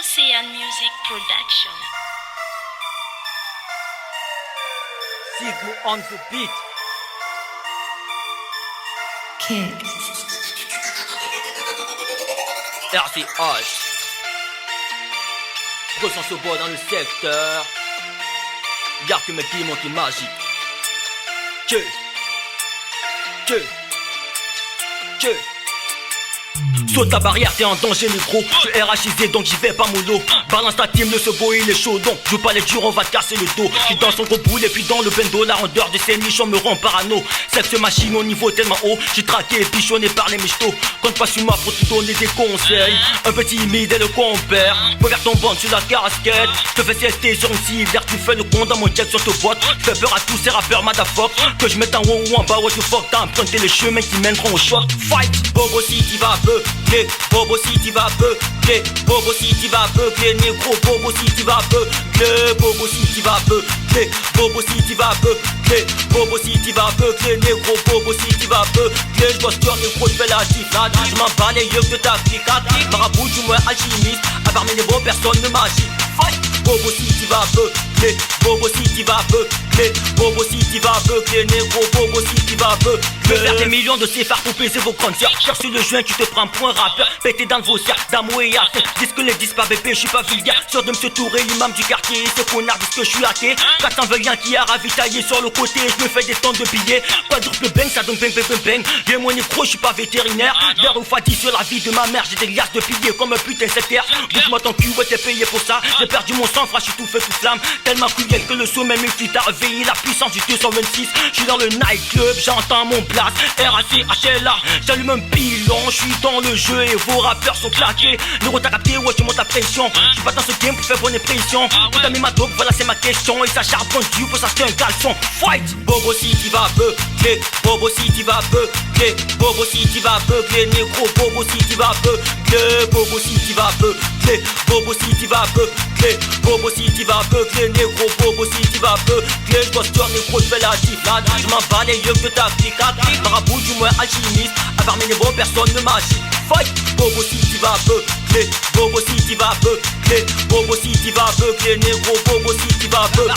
Ocean Music Production. Sigmo on the beat. Kick. RCH. Ressens ce bois dans le secteur. Y'a que mes piments qui magique. Que. Saute ta barrière, t'es en danger négro. Je suis RHisé donc j'y vais pas mollo. Balance ta team, le sebo il est chaud donc joue pas les durs, on va te casser le dos. J'suis dans son gros boulet puis dans le bendo. La rondeur de ses niches on me rend parano. Sexe machine au niveau tellement haut. J'suis traqué et pichonné par les michtos. Compte pas sur moi pour te donner des conseils. Un petit timide et le compère. Peux vers ton ventre sur la casquette. J'te fais siester sur une civière. Tu fais le con dans mon check sur te boîte. J'fais peur à tous ces rappeurs motherfuck. Que je mette en haut ou en bas, what the fuck. T'as emprunté les chemins qui mèneront au choc. Fight, Bobo si t'y vas peu. Bobo si t'y vas peu, Bobo si t'y vas peu, négro, Bobo si t'y vas peu, Bobo si t'y vas peu, Bobo si t'y vas peu, Bobo si t'y vas peu, négro, Bobo si t'y vas peu, je bosse sur négro, j'fais la giflade, je m'en bats les yeux de ta cliquade, marabout du moins alchimiste, à part mes négros, personne ne m'agit. Fight, Bobo si t'y vas peu, Bobo si t'y vas peu, Bobo si t'y vas peu, négro, Bobo si t'y vas peu. Je veux faire des millions de CFR pour baiser vos concerts. Cherche sur le joint, tu te prends pour un rappeur. Pété dans vos cercles, d'amour et art. Dis que les disent pas bébé, je suis pas vulgaire. Sûr de monsieur Touré, l'imam du quartier. Ce connard dit que je suis hacké. 400 veulent rien qui a ravitaillé sur le côté. Je me fais des tonnes de billets. Quadruple bang, ça donne bang. Viens mon négro, je suis pas vétérinaire. L'air ou fatigue sur la vie de ma mère. J'ai des liasses de piliers comme un putain sectaire. Bouge-moi ton cul, ouais t'es payé pour ça. J'ai perdu mon sang, frère, je suis tout fait tout flamme. Tellement cruel que le sommet multi t'a réveillé la puissance du 226. Je suis dans le nightclub, j'entends mon place. RACHLA, j'allume un pilon, je suis dans le jeu et vos rappeurs sont claqués. Négro t'as capté, ouais je monte la pression. Je suis pas dans ce game pour faire bonne impression. Tout à mis ma dope, voilà c'est ma question. Et ça charbonne du pour s'acheter un caleçon. Fight, Bobo si t'y vas peu, Bobo si t'y vas peu, Bobo si t'y vas peu, négro, Bobo si t'y vas peu, Bobo si t'y vas peu, Bobo si t'y vas peu, Bobo si t'y vas peu, négro, Bobo si t'y vas peu, je bosse sur négro, je fais la giflade, je m'en bats les yeux de ta cliquade, marabout du moins alchimiste, à part mes négros, personne ne m'agit. Fight, Bobo si t'y vas peu, Bobo si t'y vas peu, Bobo si t'y vas peu, négro, Bobo si t'y vas peu,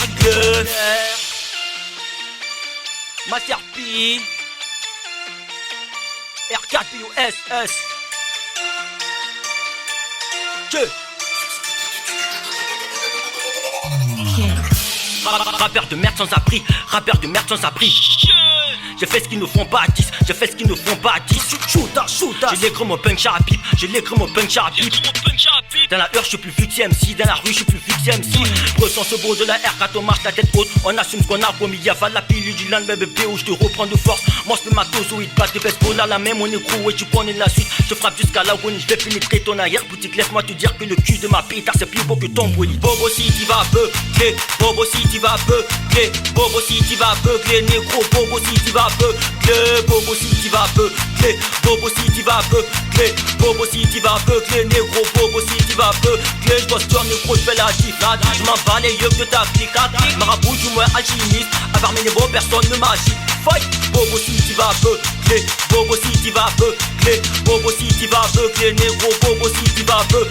Master P, R4POSS, rappeur de merde sans abri, rappeur de merde sans abri. J'ai fait ce qu'ils ne font pas à 10, j'ai fait ce qu'ils ne font pas à 10. Shoota, j'ai les gros mon punch à pipe, j'ai les gros mon punch à pipe. Dans la heure je suis plus fuxé MC, dans la rue je suis plus fuxé MC. Ressens ce beau de la R4, on marche la tête haute, on assume ce qu'on a promis. Y'a va la pilule du land bébé où je te reprends de force. Moi je matos où il te passe des baseball à la main, mon négro, et tu connais la suite. Je frappe jusqu'à la agonie, je vais pénétrer ton arrière boutique. Laisse-moi te dire que le cul de ma pétard c'est plus beau que ton bolide. Bobo si t'y vas peu, Bobo si t'y vas peu, Bobo si t'y vas peu, négro, Bobo si t'y vas peu, Bobo si t'y vas peu, Bobo si t'y vas peu, Bobo si t'y vas peu, négro, Bobo si t'y vas peu, je bosse sur négro, je fais la giflade, je m'en bats les yeux de ta cliquade, marabout du moins alchimiste, à part mes négros, personne ne m'agit. Fight, Bobo si t'y vas peu, Bobo si t'y vas peu, Bobo si t'y vas peu, négro, Bobo si t'y vas peu,